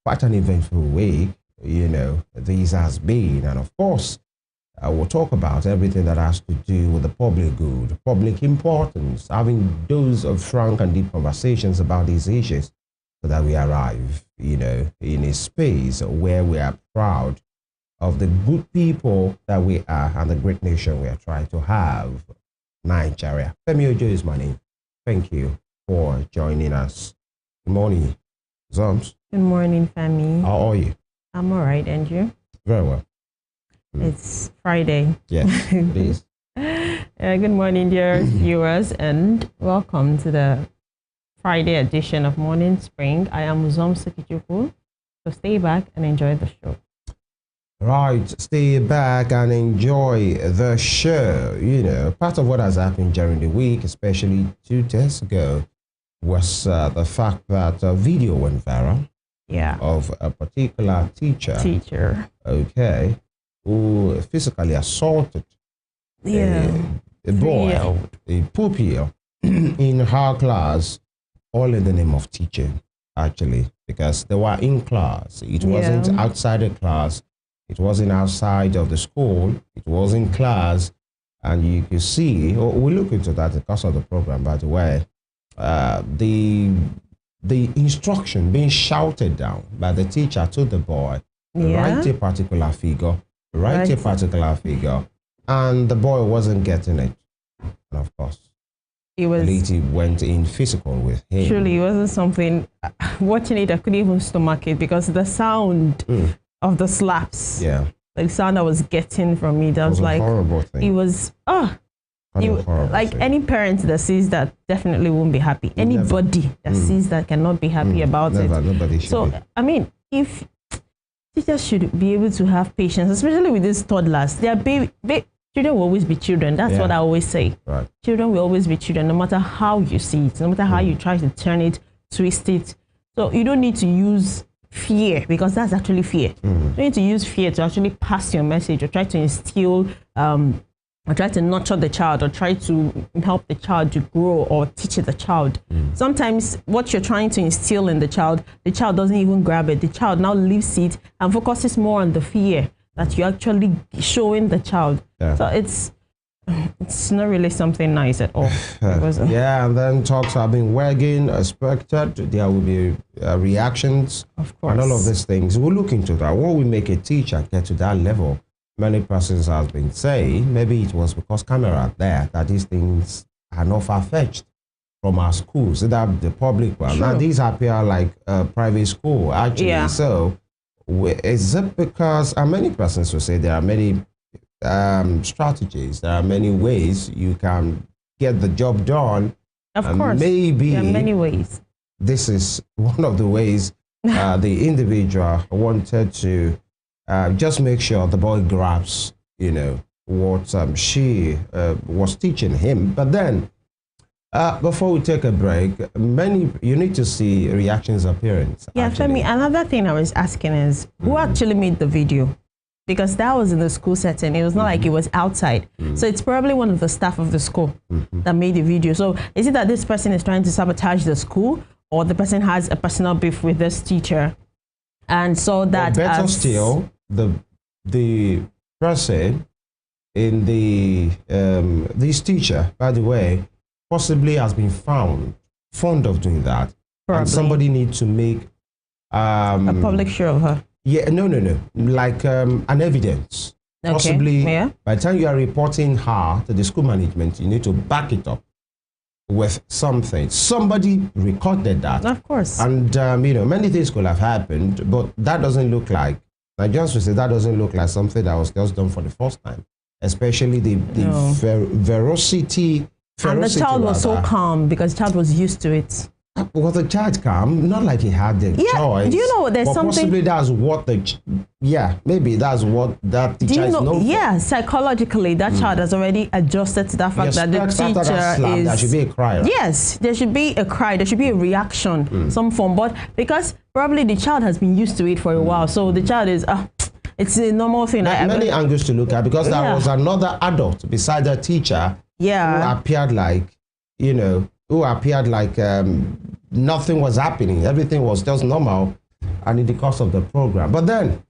quite an eventful week, this has been. And of course, we'll talk about everything that has to do with the public good, public importance, having those of frank and deep conversations about these issues so that we arrive, in a space where we are proud of the good people that we are and the great nation we are trying to have, Nigeria. Femi Ojo is my name. Thank you for joining us. Good morning, Zoms. Good morning, Femi. How are you? I'm all right, and you? Very well. It's Friday. Yes, it is. Good morning, dear viewers, and welcome to the Friday edition of Morning Spring. I am Uzom Sekichuku, so stay back and enjoy the show. Right, stay back and enjoy the show. Part of what has happened during the week, especially 2 days ago, was the fact that a video went viral. Yeah. Of a particular teacher. Okay. Who physically assaulted a boy, a pupil in her class, all in the name of teaching, actually, because they were in class. It wasn't outside the class. It wasn't outside of the school. It was in class. And you could see, we'll look into that because of the program, by the way, the instruction being shouted down by the teacher to the boy, write a particular figure, and the boy wasn't getting it. And of course, the lady went in physical with him. Truly, it wasn't something, watching it, I couldn't even stomach it because the sound of the slaps, the sound I was getting from it, I was like, horrible thing. It was, like any parent that sees that definitely won't be happy. Anybody that sees that cannot be happy about it. Nobody should. So, I mean, if teachers should be able to have patience, especially with these toddlers. They are children will always be children. That's what I always say. Right. Children will always be children, no matter how you see it, no matter how you try to turn it, twist it. So you don't need to use fear, because that's actually fear. You don't need to use fear to actually pass your message or try to instill or try to nurture the child or try to help the child to grow or teach the child. Sometimes what you're trying to instill in the child doesn't even grab it. The child now leaves it and focuses more on the fear that you're actually showing the child. So it's not really something nice at all. And then talks have been wagging, expected. There will be reactions. Of course. And all of these things. We'll look into that. What will make a teacher get to that level? Many persons have been saying maybe it was because camera there that these things are not far-fetched from our schools, that the public one. Now these appear like a private school actually. So is it because many persons will say there are many strategies, there are many ways you can get the job done. Of course, maybe there are many ways. This is one of the ways the individual wanted to just make sure the boy grabs, what she was teaching him. But then, before we take a break, you need to see reactions appearing. Yeah, Femi, another thing I was asking is, who actually made the video? Because that was in the school setting. It was not like it was outside. So it's probably one of the staff of the school that made the video. So is it that this person is trying to sabotage the school, or the person has a personal beef with this teacher? And so that better still, the person in this teacher, by the way, possibly has been found fond of doing that. Probably. And somebody needs to make a public show of her. Yeah, no, like an evidence. Okay. Possibly by the time you are reporting her to the school management, you need to back it up with something. Somebody recorded that. Of course. And, many things could have happened, but that doesn't look like, just to say, that doesn't look like something that was just done for the first time. Especially the ferocity. And the child was so calm because the child was used to it. Was the child calm? Not like he had the choice. Do you know there's something? Possibly that's what maybe that's what that teacher is known for. Psychologically, that child has already adjusted to that fact that the teacher is. There should be a cry. Right? Yes, there should be a cry. There should be a reaction, some form. But because probably the child has been used to it for a while, so the child is. It's a normal thing. Many angles to look at, because there was another adult beside the teacher who appeared like, nothing was happening. Everything was just normal. and in the course of the program. But then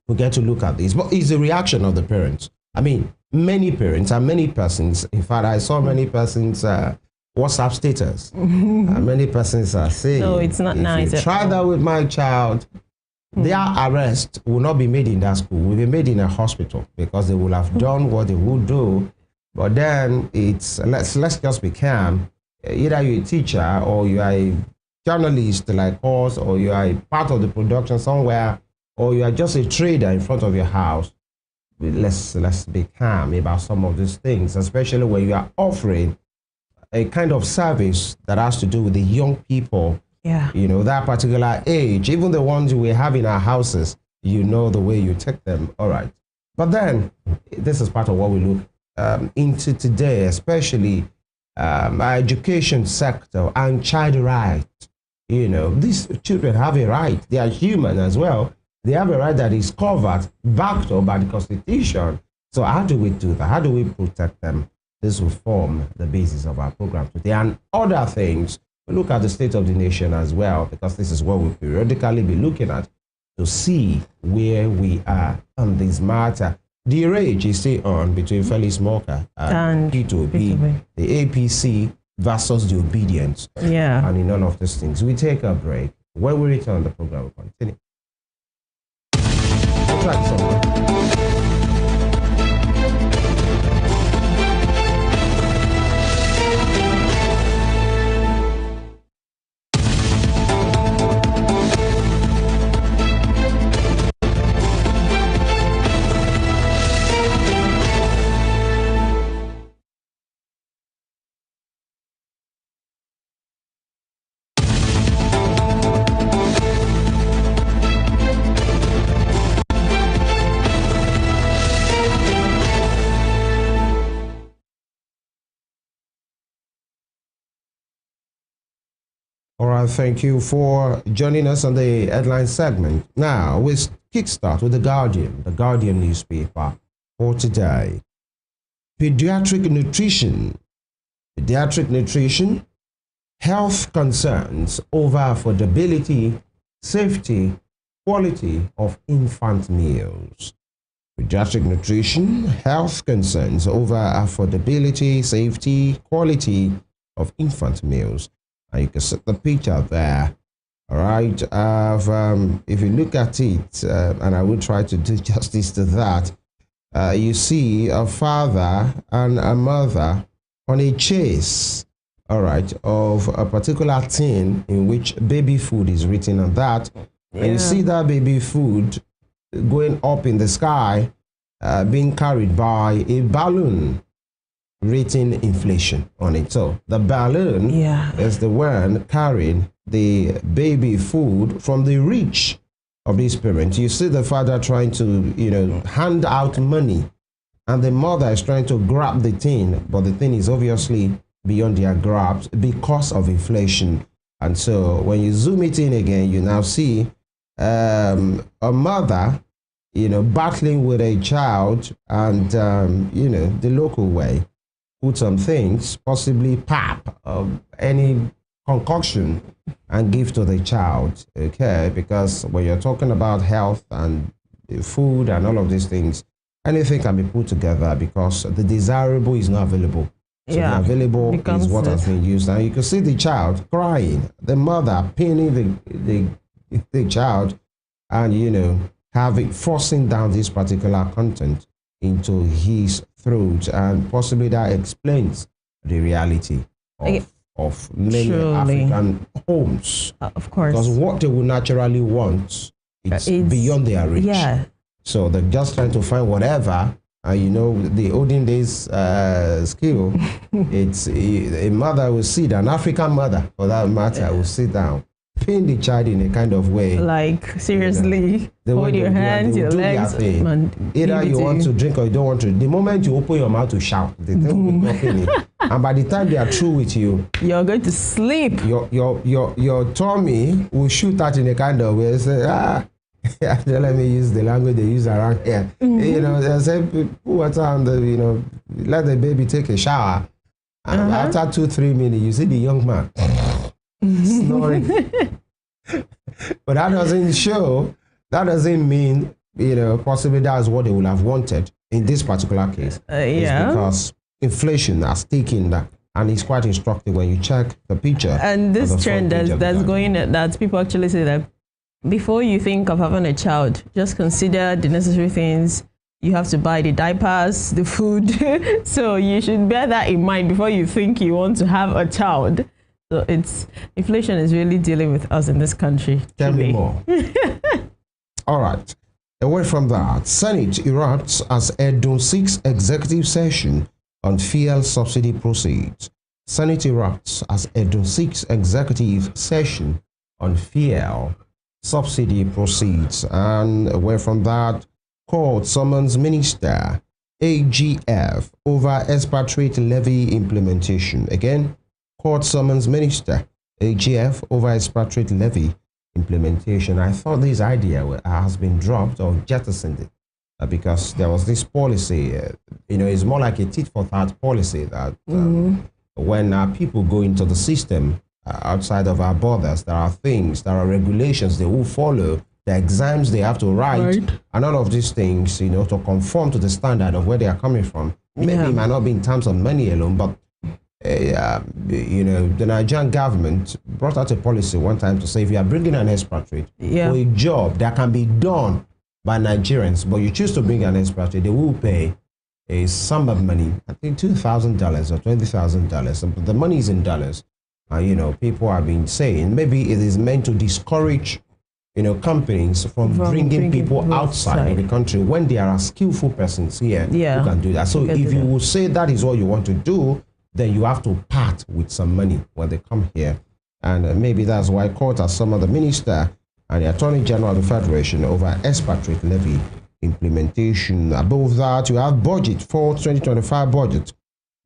we get to look at this. But it's the reaction of the parents. I mean, many parents and many persons, in fact, I saw many persons WhatsApp status. And many persons are saying, no, it's not nice. If you try that with my child, their arrest will not be made in that school, will be made in a hospital, because they will have done what they would do. But then it's, let's just be calm. Either you're a teacher or you are a journalist like us, or you are a part of the production somewhere, or you are just a trader in front of your house. Let's be calm about some of these things, especially when you are offering a kind of service that has to do with the young people. Yeah. You know, that particular age, even the ones we have in our houses, you know the way you take them. All right. But then this is part of what we look into today, especially our education sector and child rights. You know, these children have a right. They are human as well. They have a right that is covered, backed up by the Constitution. So how do we do that? How do we protect them? This will form the basis of our program today. And other things, we look at the state of the nation as well, because this is what we'll periodically be looking at to see where we are on this matter. The rage is still on between Felix Morka and P2B, the APC versus the obedience. Yeah. And in all of these things, we take a break. When we return, the program will continue. We'll try something. All right, thank you for joining us on the headline segment. Now, we kickstart with the Guardian newspaper for today. Pediatric nutrition, health concerns over affordability, safety, quality of infant meals. Pediatric nutrition, health concerns over affordability, safety, quality of infant meals. And you can see the picture there. All right. If you look at it, and I will try to do justice to that, you see a father and a mother on a chase, all right, of a particular tin in which baby food is written on that. Yeah. And you see that baby food going up in the sky, being carried by a balloon written inflation on it. So the balloon is the one carrying the baby food from the reach of this parent. You see the father trying to, hand out money, and the mother is trying to grab the thing, but the thing is obviously beyond their grasp because of inflation. And so when you zoom it in again, you now see a mother, battling with a child, and the local way, put some things, possibly pap, any concoction, and give to the child, okay? Because when you're talking about health and food and all of these things, anything can be put together because the desirable is not available. So the available is what has been used. And you can see the child crying, the mother pinning the child, and, forcing down this particular content into his throat, and possibly that explains the reality of many African homes. Of course. Because what they would naturally want, it's beyond their reach. Yeah. So they're just trying to find whatever. The olden days skill, it's a mother will sit down, an African mother for that matter, will sit down, pin the child in a kind of way. Like, seriously, hold your hands, your legs. Either you want to drink or you don't want to. The moment you open your mouth to shout, they will be it. And by the time they are through with you, you're going to sleep. Your tummy will shoot out in a kind of way. Say, let me use the language they use around here. They say, put water on let the baby take a shower. And after 2-3 minutes, you see the young man snoring. But that doesn't show, that doesn't mean, possibly that's what they would have wanted in this particular case. It's because inflation has taken that. And it's quite instructive when you check the picture. And this trend that's going, that people actually say that before you think of having a child, just consider the necessary things. You have to buy the diapers, the food. So you should bear that in mind before you think you want to have a child. So inflation is really dealing with us in this country. Tell me more. All right. Away from that, Senate erupts as Edo 6 executive session on fuel subsidy proceeds. Senate erupts as Edo 6 executive session on fuel subsidy proceeds. And away from that, court summons minister AGF over expatriate levy implementation. Again, court summons minister AGF over expatriate levy implementation. I thought this idea has been dropped or jettisoned because there was this policy, it's more like a tit-for-tat policy that when people go into the system outside of our borders, there are things, there are regulations they will follow, the exams they have to write, and all of these things, to conform to the standard of where they are coming from. Maybe it might not be in terms of money alone, but the Nigerian government brought out a policy one time to say if you are bringing an expatriate for a job that can be done by Nigerians, but you choose to bring an expatriate, they will pay a sum of money, I think $2,000 or $20,000, but the money is in dollars. People have been saying maybe it is meant to discourage, companies from bringing people outside of the country when there are skillful persons here who can do that. So if you would say that is what you want to do, then you have to part with some money when they come here. And maybe that's why court has summoned the minister and the Attorney General of the Federation over expatriate levy implementation. Above that, you have budget for 2025 budget,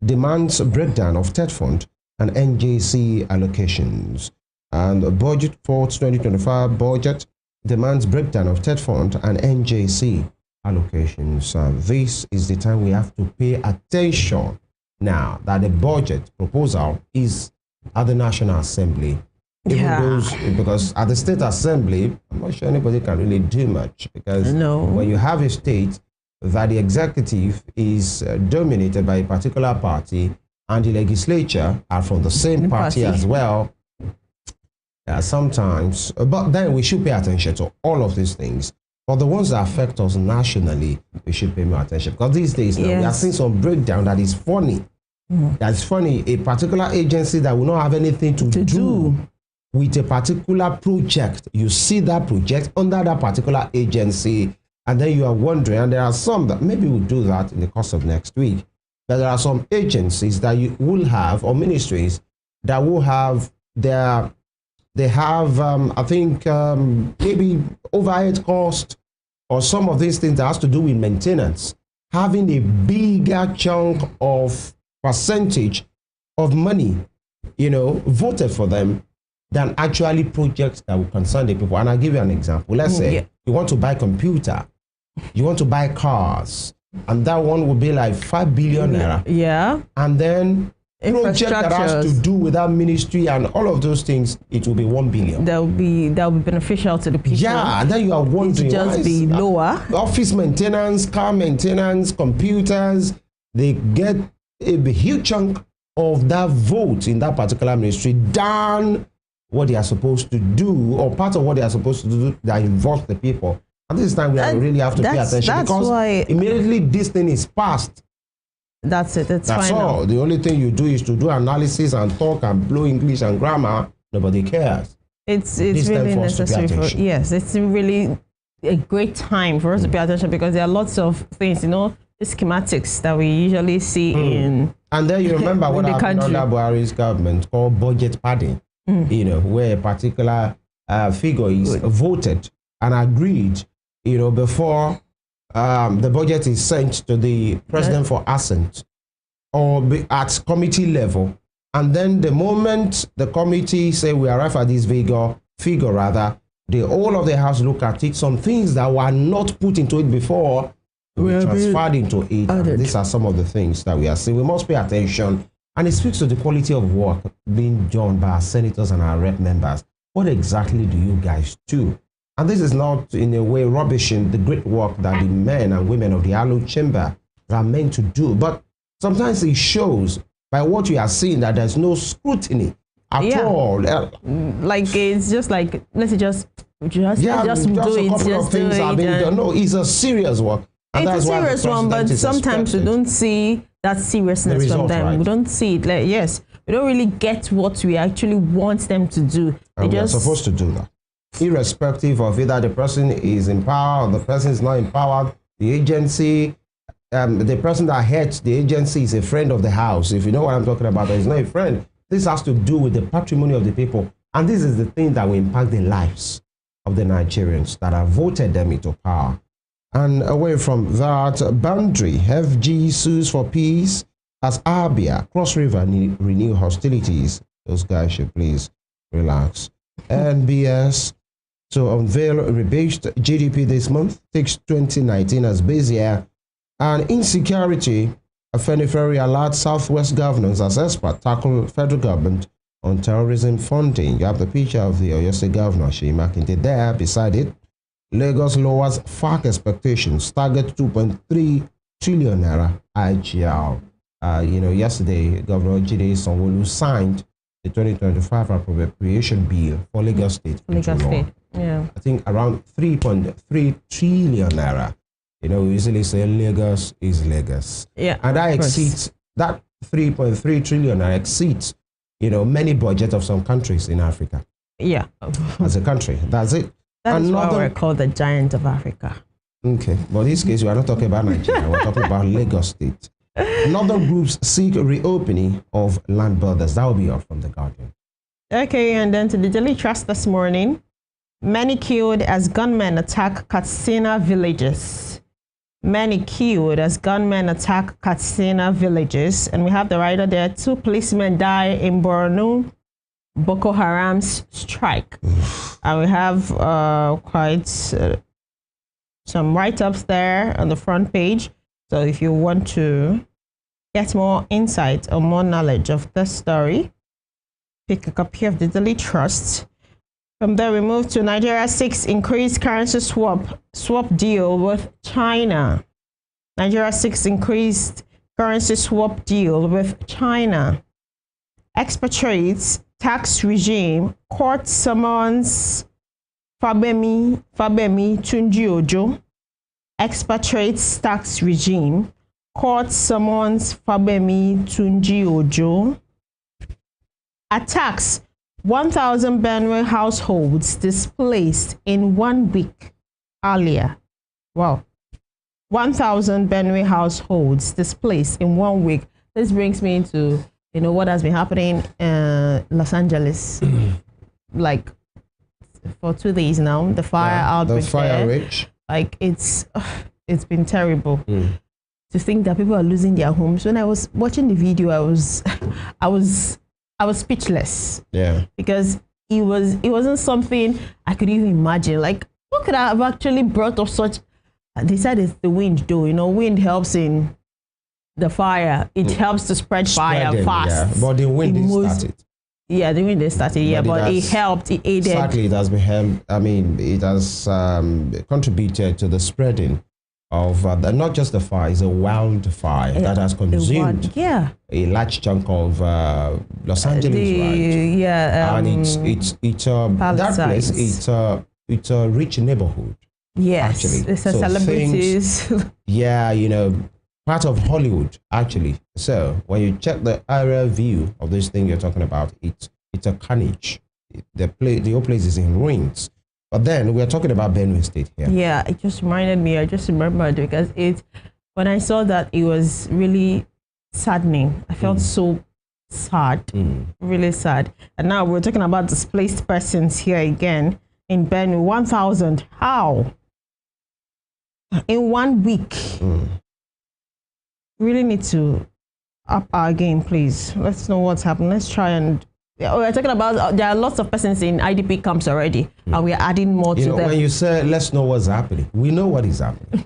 demands breakdown of TED fund and NJC allocations. And the budget for 2025 budget demands breakdown of TED fund and NJC allocations. This is the time we have to pay attention now that the budget proposal is at the National Assembly. Because at the State Assembly, I'm not sure anybody can really do much, because when you have a state that the executive is dominated by a particular party and the legislature are from the same party as well, sometimes, but then we should pay attention to all of these things. For the ones that affect us nationally, we should pay more attention, because these days now we are seeing some breakdown that is funny. That's funny. A particular agency that will not have anything to do with a particular project, you see that project under that particular agency, and then you are wondering, and there are some that maybe we'll do that in the course of next week, that there are some agencies that you will have, or ministries that will have they have I think maybe overhead cost or some of these things that has to do with maintenance, having a bigger chunk of percentage of money, voted for them than actually projects that will concern the people. And I'll give you an example. Let's say you want to buy a computer, you want to buy cars, and that one will be like 5 billion naira. Yeah. And then project that has to do with that ministry and all of those things, it will be 1 billion. That will be beneficial to the people. Yeah, and then you are wondering, just be lower. Office maintenance, car maintenance, computers, they get a huge chunk of that vote in that particular ministry than what they are supposed to do, or part of what they are supposed to do that involves the people. And this time we really have to pay attention, because immediately this thing is passed. That's it. That's all. The only thing you do is to do analysis and talk and blow English and grammar. Nobody cares. It's really necessary it's really a great time for us to pay attention, because there are lots of things, the schematics that we usually see in. And then you remember what happened under Buhari's government called budget padding, where a particular figure is voted and agreed, before the budget is sent to the president for assent or at committee level. And then the moment the committee say we arrive at this figure, the whole of the house look at it. Some things that were not put into it before we transferred into it. These are some of the things that we are seeing. We must pay attention, and it speaks to the quality of work being done by our senators and our rep members. what exactly do you guys do? And this is not in a way rubbishing the great work that the men and women of the Alo Chamber are meant to do. But sometimes it shows by what you are seeing that there's no scrutiny at all. Like it's just like, let's just do it. No, it's a serious work. It's a serious one, but sometimes we don't see that seriousness from them. Right. We don't see it. Like, yes, we don't really get what we actually want them to do. And we are supposed to do that. Irrespective of whether the person is in power or the person is not empowered, the agency, the person that heads the agency is a friend of the house. If you know what I'm talking about, it's not a friend. This has to do with the patrimony of the people. And this is the thing that will impact the lives of the Nigerians that have voted them into power. And away from that boundary, FG sues for peace as Abia Cross River renew hostilities. Those guys should please relax. NBS to unveil rebased GDP this month, takes 2019 as base year. And insecurity, Afenifere alerts Southwest governors as expert tackle federal government on terrorism funding. You have the picture of the Oyo State Governor, Seyi Makinde, there beside it. Lagos lowers FARC expectations, target 2.3 trillion naira IGL. Yesterday, Governor Jide Sanwo-Olu signed the 2025 appropriation bill for Lagos State. Yeah. I think around 3.3 trillion naira. We usually say Lagos is Lagos. Yeah. And that exceeds, that 3.3 trillion naira exceeds, many budgets of some countries in Africa. Yeah. As a country. That's it. That's why we're called the giant of Africa. Okay. But in this case, we are not talking about Nigeria. We're talking about Lagos State. Northern groups seek reopening of land borders. That will be off from The Guardian. Okay, and then to the Daily Trust this morning. Many killed as gunmen attack Katsina villages. Many killed as gunmen attack Katsina villages. And we have the writer there. 2 policemen die in Borno, Boko Haram's strike. And we have quite some write-ups there on the front page. So if you want to get more insight or more knowledge of this story, pick a copy of the Daily Trust. From there, we move to Nigeria 6 increased currency swap deal with China. Nigeria 6 increased currency swap deal with China. Expatriates tax regime court summons Fabemi Tunji Ojo. Expatriates tax regime court summons Fabemi Tunji Ojo. Attacks 1,000 Benue households displaced in 1 week earlier. Wow. 1,000 Benue households displaced in 1 week. This brings me into, what has been happening in Los Angeles. Like for 2 days now, the fire outbreak. The fire rage. Like it's been terrible. To think that people are losing their homes. When I was watching the video, I was speechless. Yeah. Because it wasn't something I could even imagine. Like, what could I have actually brought up such? They said it's the wind, though. Wind helps in the fire. It helps to spread fire fast. Yeah. But the wind didn't start it. Yeah, the wind didn't start it. But it helped. It aided. Exactly, it has been helped. I mean, it has contributed to the spreading of not just the fire, it's a wildfire that has consumed a large chunk of Los Angeles, right? Yeah, and it's that place. It's a rich neighborhood. Yes, actually, it's a celebrities. Part of Hollywood actually. So when you check the aerial view of this thing you're talking about, it's a carnage. The whole place is in ruins. But then we're talking about Benue State here. Yeah, it just reminded me. I just remembered because when I saw that, it was really saddening. I felt so sad, really sad. And now we're talking about displaced persons here again in Benue. 1,000. How? In 1 week. Really need to up our game, please. Let's know what's happening. Let's try and. We're talking about there are lots of persons in IDP camps already, and we're adding more to them. When you say let's know what's happening, we know what is happening.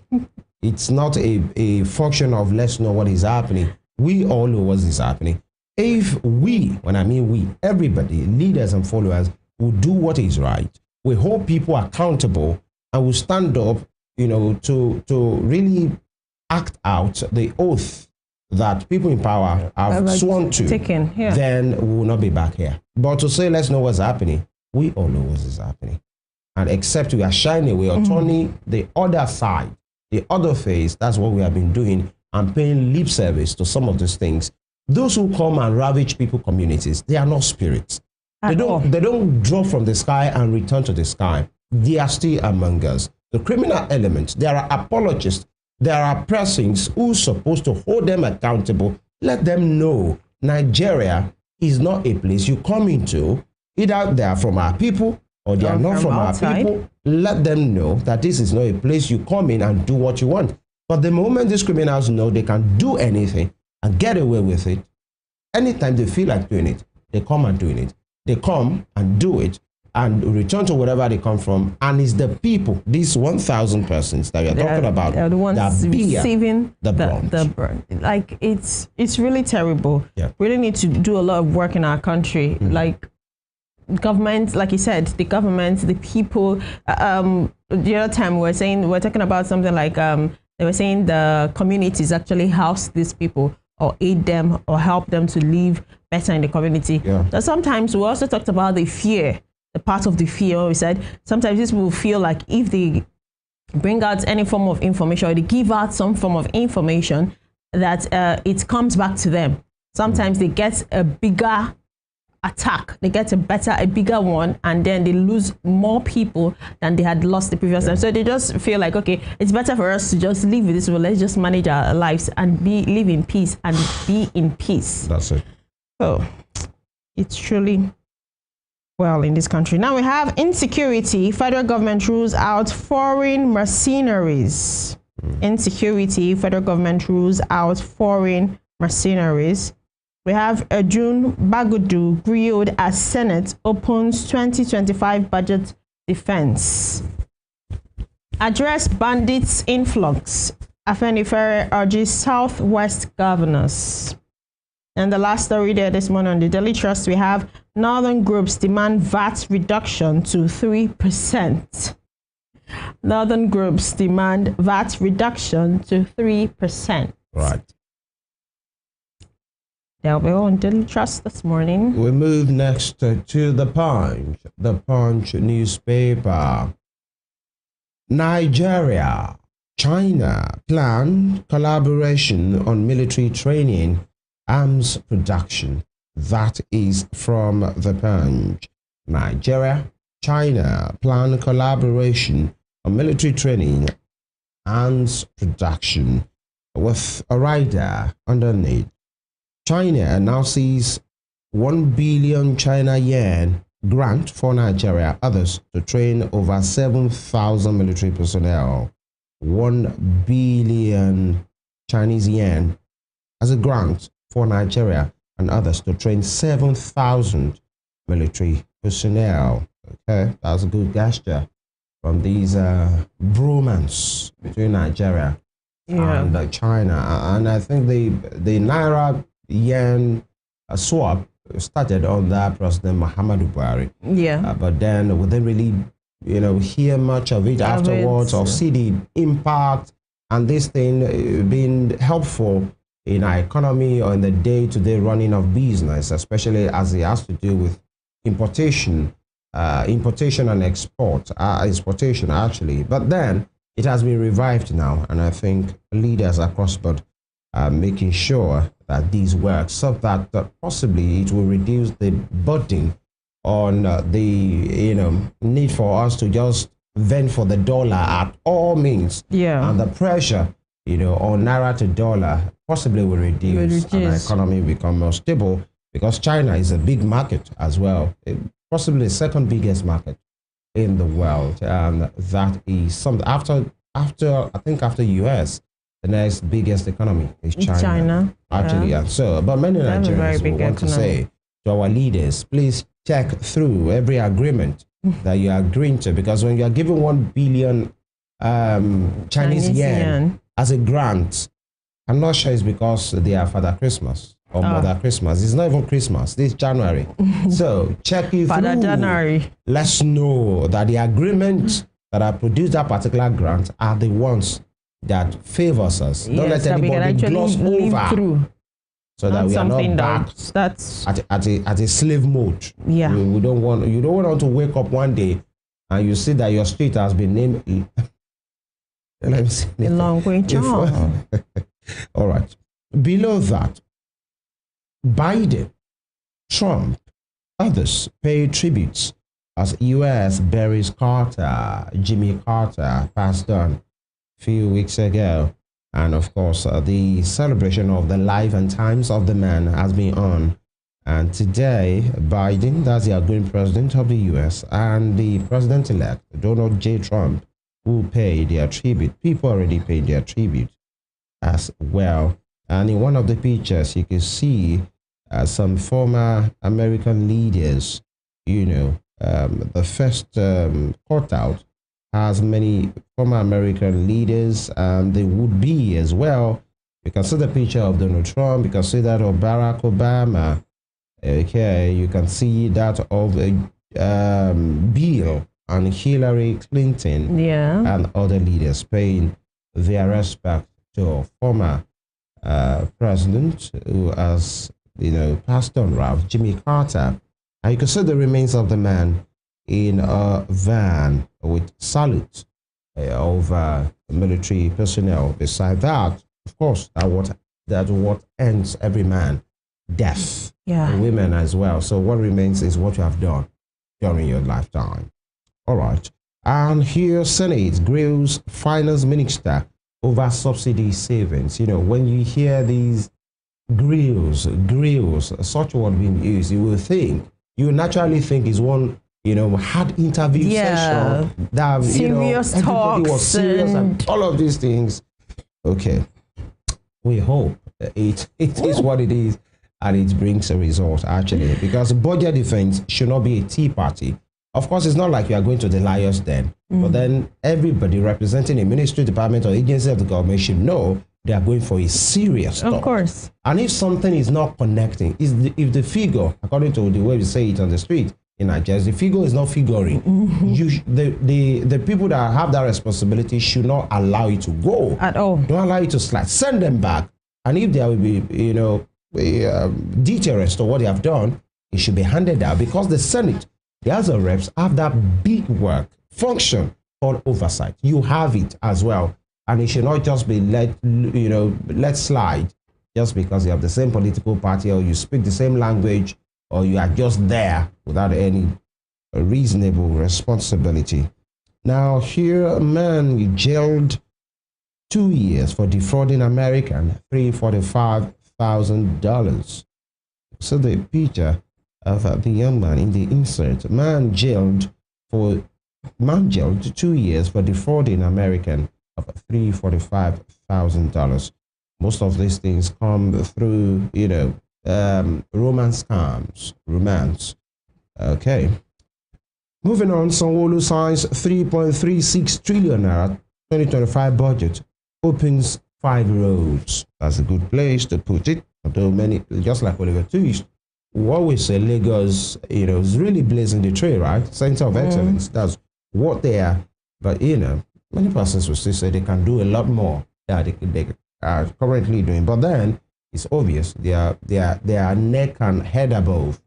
It's not a function of let's know what is happening. We all know what is happening. If we, when I mean we, everybody, leaders and followers, will do what is right, will hold people accountable, and will stand up, to really act out the oath that people in power have sworn to, then we will not be back here. But to say, let's know what's happening, we all know what is happening. And except we are shying away or turning the other side, the other face, that's what we have been doing, and paying lip service to some of these things. Those who come and ravage people communities, they are not spirits. They don't drop from the sky and return to the sky. They are still among us. The criminal element, there are apologists, there are persons who are supposed to hold them accountable. Let them know Nigeria is not a place you come into. Either they are from our people or they are not from our people. Let them know that this is not a place you come in and do what you want. But the moment these criminals know they can do anything and get away with it, anytime they feel like doing it, they come and doing it. They come and do it and return to wherever they come from. And it's the people, these 1,000 persons that we are talking about, they're the ones that receiving the brunt. Like, it's really terrible. Yeah. We really need to do a lot of work in our country. Like, government, like you said, the government, the people. The other time we were talking about something like they were saying the communities actually house these people or aid them or help them to live better in the community. Yeah. So sometimes we also talked about the fear, the part of the fear. We said sometimes these people feel like if they bring out any form of information or they give out some form of information, that it comes back to them. Sometimes they get a bigger attack, they get a bigger one, and then they lose more people than they had lost the previous time. So they just feel like, okay, it's better for us to just live with this world. Let's just manage our lives and live in peace and be in peace. That's it. So it's truly well in this country. Now we have insecurity. Federal government rules out foreign mercenaries. Insecurity. Federal government rules out foreign mercenaries. We have June Bagudu grilled as Senate opens 2025 budget defense. Address bandits influx. Afenifere urges Southwest governors. And the last story there this morning on the Daily Trust, we have Northern groups demand VAT reduction to 3%. Northern groups demand VAT reduction to 3%. Right. They'll be on Daily Trust this morning. We move next to the Punch newspaper. Nigeria, China plan collaboration on military training, arms production. That is from the Punch. Nigeria, China plan collaboration on military training, arms production, with a rider underneath. China announces 1 billion China yuan grant for Nigeria, others to train over 7,000 military personnel. 1 billion Chinese yuan as a grant for Nigeria and others to train 7,000 military personnel. Okay, that's a good gesture from these bromance between Nigeria and China. And I think the Naira yen swap started under President Muhammadu Buhari. Yeah. But then we didn't really, hear much of it afterwards or see the impact and this thing being helpful in our economy or in the day-to-day running of business, especially as it has to do with importation and exportation actually. But then it has been revived now, and I think leaders across the board are making sure that these work so that possibly it will reduce the burden on the need for us to just vent for the dollar at all means. Yeah. And the pressure on naira to dollar possibly will reduce and our economy become more stable, because China is a big market as well, possibly the second biggest market in the world, and that is something after US. The next biggest economy is China. Actually, yeah. So, but many Nigerians will want to say to our leaders, please check through every agreement that you are agreeing to, because when you are given 1 billion Chinese yen as a grant, I'm not sure it's because they are Father Christmas or Mother Christmas. It's not even Christmas. This January. So check it Father through. January. Let's know that the agreements that are produced that particular grant are the ones that favors us. Don't let anybody gloss over through. So that we are not back that's at a slave mode. Yeah. We don't want, you don't want to wake up one day and you see that your street has been named. Let me see. A long way down. All right. Below that, Biden, Trump, others pay tributes as U.S. buries Carter, Jimmy Carter, passed on a few weeks ago. And of course, the celebration of the life and times of the man has been on. And today, Biden, that's the outgoing president of the U.S., and the president-elect, Donald J. Trump, will pay their tribute. People already paid their tribute as well. And in one of the pictures, you can see some former American leaders, the first cutout has many former American leaders, and they would be as well. You can see the picture of Donald Trump. You can see that of Barack Obama. Okay, you can see that of Bill and Hillary Clinton, and other leaders paying their respect to a former president who has, passed on, Ralph Jimmy Carter. And you can see the remains of the man in a van with salute of military personnel. Beside that, of course, that's what ends every man, death. Yeah. And women as well. So what remains is what you have done during your lifetime. All right. And here, Senate grills finance minister over subsidy savings. When you hear these grills, such word being used, you naturally think is one hard interview session that serious everybody was serious and all of these things. Okay, we hope it is what it is and it brings a result, actually, because budget defense should not be a tea party. Of course, it's not like you are going to the liars then, but then everybody representing a ministry, department, or agency of the government should know they are going for a serious stuff. Of course. And if something is not connecting, if the figure, according to the way we say it on the street in Nigeria, the figure is not figuring, the people that have that responsibility should not allow it to go. At all. Don't allow it to slide. Send them back. And if there will be, deterrence to what they have done, it should be handed out, because the Senate, the House of Reps, have that big work function called oversight. You have it as well. And it should not just be let slide just because you have the same political party or you speak the same language or you are just there without any reasonable responsibility. Now, here a man jailed 2 years for defrauding American $345,000. So the picture of the young man in the insert, man jailed 2 years for defrauding American of $345,000. Most of these things come through, romance scams, romance. Okay. Moving on, Sanwo-Olu signs 3.36 trillion naira 2025 budget, opens 5 roads. That's a good place to put it. Although many, just like Oliver Twist, we always say Lagos, is really blazing the trail, right? Center of excellence. That's what they are. But, many persons will still say they can do a lot more that they are currently doing. But then it's obvious they are neck and head above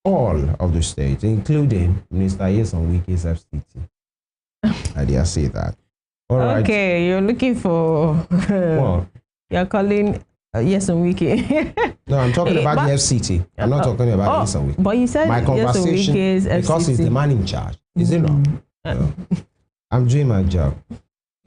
all of the states, including Minister Yeson Wike's FCT. I dare say that. All right. Okay, you're looking for What? You're calling Yeson Wike. No, I'm talking about the FCT. I'm not talking about Yeson Wike. But you said my conversation Wike's FCT. because he's the man in charge. Is it not? No. I'm doing my job.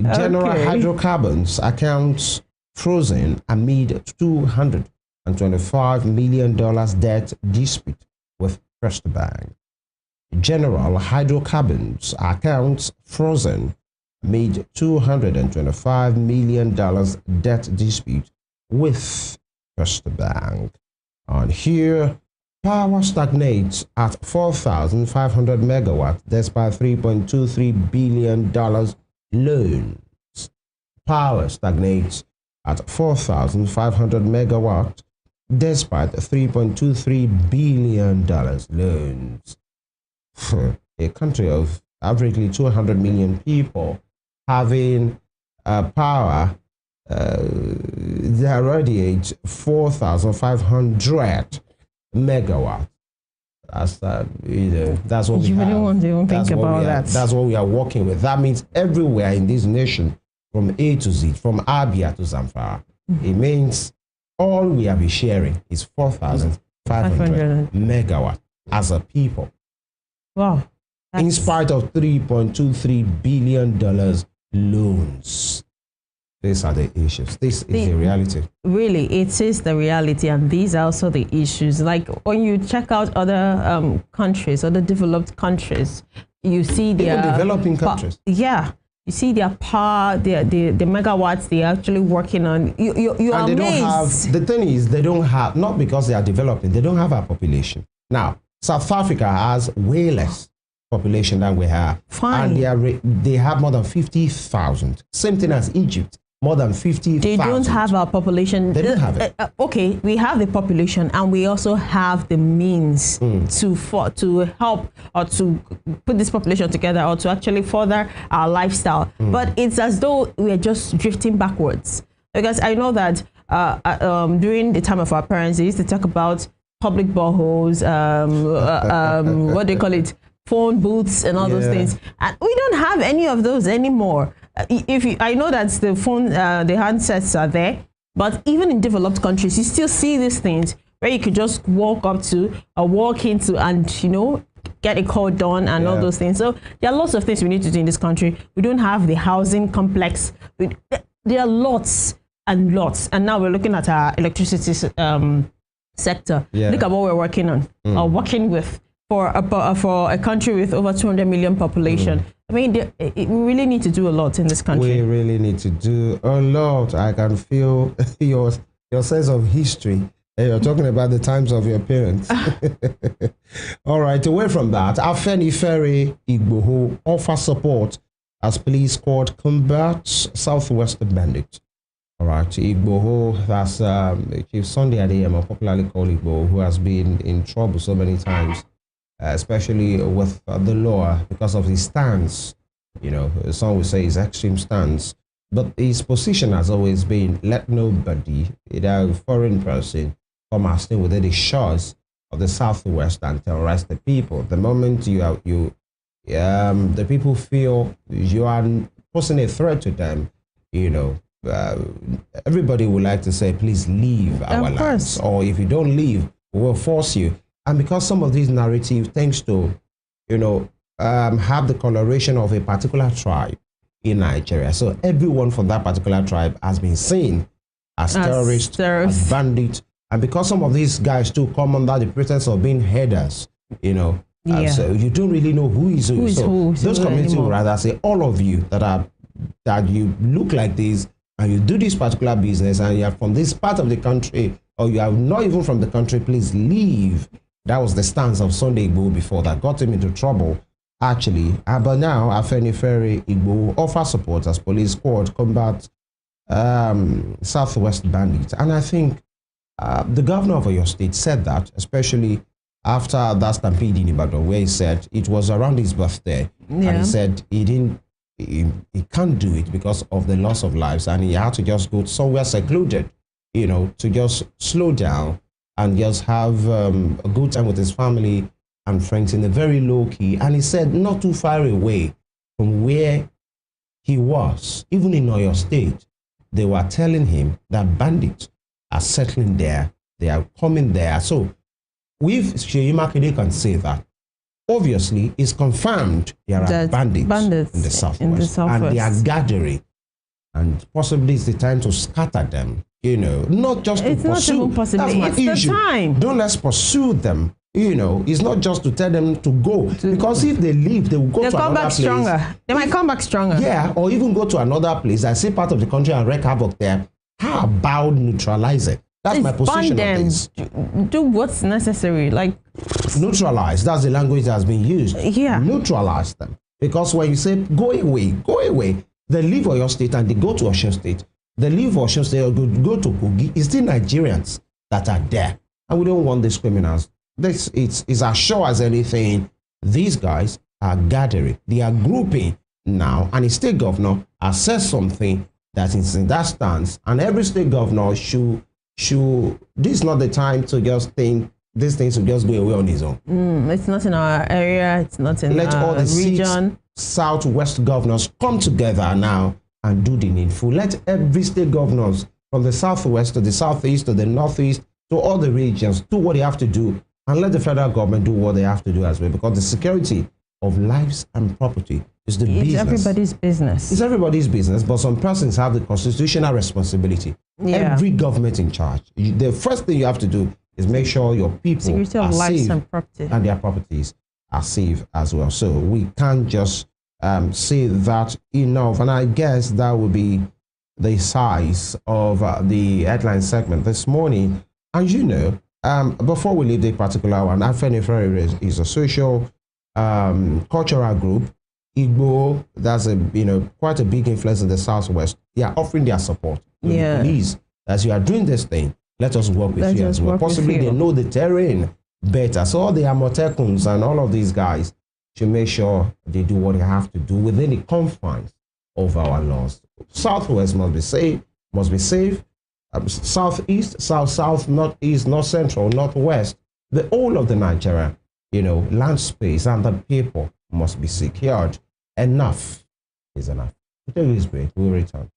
General Hydrocarbons accounts frozen amid $225 million debt dispute with First Bank. General Hydrocarbons accounts frozen amid $225 million debt dispute with First Bank. And here, power stagnates at 4,500 megawatts despite $3.23 billion loans. Power stagnates at 4,500 megawatts despite $3.23 billion loans. A country of averagely 200 million people having power that radiates 4,500 megawatts. That's that's what we really have. want to even think about that. That's what we are working with. That means everywhere in this nation, from A to Z, from Abia to Zamfara, it means all we have been sharing is 4,500 megawatts as a people. Wow. In spite of $3.23 billion loans. These are the issues. This is the reality. Really, it is the reality, and these are also the issues. Like when you check out other countries, other developed countries, you see their even developing countries. Yeah, you see their power, the megawatts they're actually working on. You are they amazed. don't have. The thing is, they don't have, not because they are developing. They don't have a population. Now, South Africa has way less population than we have. Fine. And they have more than 50,000. Same thing as Egypt. More than 50,000. They don't have our population. They don't have it. Okay, we have the population, and we also have the means to help or to put this population together, or to actually further our lifestyle. But it's as though we are just drifting backwards. Because I know that during the time of our parents, they used to talk about public boreholes, what do you call it, phone booths, and all those things. And we don't have any of those anymore. I know that the phone, the handsets are there, but even in developed countries, you still see these things where you could just walk up to or walk into and, get a call done and all those things. So there are lots of things we need to do in this country. We don't have the housing complex. There are lots and lots. And now we're looking at our electricity sector. Look at what we're working on or working with for a country with over 200 million population. I mean, we really need to do a lot in this country. We really need to do a lot. I can feel your sense of history. You're talking about the times of your parents. All right, away from that, Afenifere Igboho offers support as police squad combats Southwest bandits. All right, Igboho, that's Chief Sunday Adeyemo, popularly called Igboho, who has been in trouble so many times, especially with the law because of his stance. Some would say his extreme stance, but his position has always been let nobody, either a foreign person, come and stay within the shores of the Southwest and terrorize the people. The moment the people feel you are posing a threat to them, everybody would like to say, please leave our lands, or if you don't leave, we will force you. And because some of these narratives tends to, have the coloration of a particular tribe in Nigeria. So everyone from that particular tribe has been seen as terrorists, as bandits. And because some of these guys too come under the pretense of being headers, so you don't really know who is who. So those communities would rather say, all of you that you look like this and you do this particular business and you are from this part of the country, or you are not even from the country, please leave. That was the stance of Sunday Igboho before that got him into trouble, actually. But now, Afenifere Igboho offers support as police squad combat Southwest bandits. And I think the governor of your state said that, especially after that stampede in Ibadan, where he said it was around his birthday. And he said he can't do it because of the loss of lives. And he had to just go somewhere secluded, to just slow down and just have a good time with his family and friends in a very low key. And he said not too far away from where he was, even in Oyo State, they were telling him that bandits are settling there, they are coming there. So with Seyi Makinde can say that, obviously it's confirmed there are bandits in the Southwest, and they are gathering. And possibly it's the time to scatter them. Not just to pursue. Not even possibly. That's my issue. The time. Don't let's pursue them. It's not just to tell them to go, because if they leave, they will go to another place. Stronger. They might come back stronger. Yeah, or even go to another place, I say part of the country, and wreak havoc there. How about neutralizing? That's my position on this. Do what's necessary, like neutralize. That's the language that has been used. Yeah, neutralize them. Because when you say go away, they leave Oyo State and they go to Osun State. They leave Osun State or go to Kogi. It's still Nigerians. that are there. And we don't want these criminals. This it's as sure as anything. These guys are gathering. They are grouping now. And the state governor has said something that is in that stance. And every state governor should this is not the time to just think these things will just go away on its own. It's not in our area. It's not in Let all our the region. six southwest governors come together now and do the needful. Let every state governors from the southwest to the southeast to the northeast to all the regions do what they have to do, and let the federal government do what they have to do as well, because the security of lives and property is the business. It's everybody's business. It's everybody's business, but some persons have the constitutional responsibility. Yeah. Every government in charge. The first thing you have to do is make sure your people Security are of lives safe and property. and their properties are safe as well. So we can't just say that enough. And I guess that would be the size of the headline segment this morning. And you know, before we leave the particular one, Afenifere is a social cultural group. Igbo, that's quite a big influence in the southwest. They are offering their support. So please, as you are doing this thing, let us work with you as well. Possibly they know the terrain better. So all the Amotekuns and all of these guys should make sure they do what they have to do within the confines of our laws. Southwest must be safe, southeast, south, northeast, north central, northwest, the whole of the Nigeria, land space and the people must be secured. Enough is enough. We'll take this break. We'll return.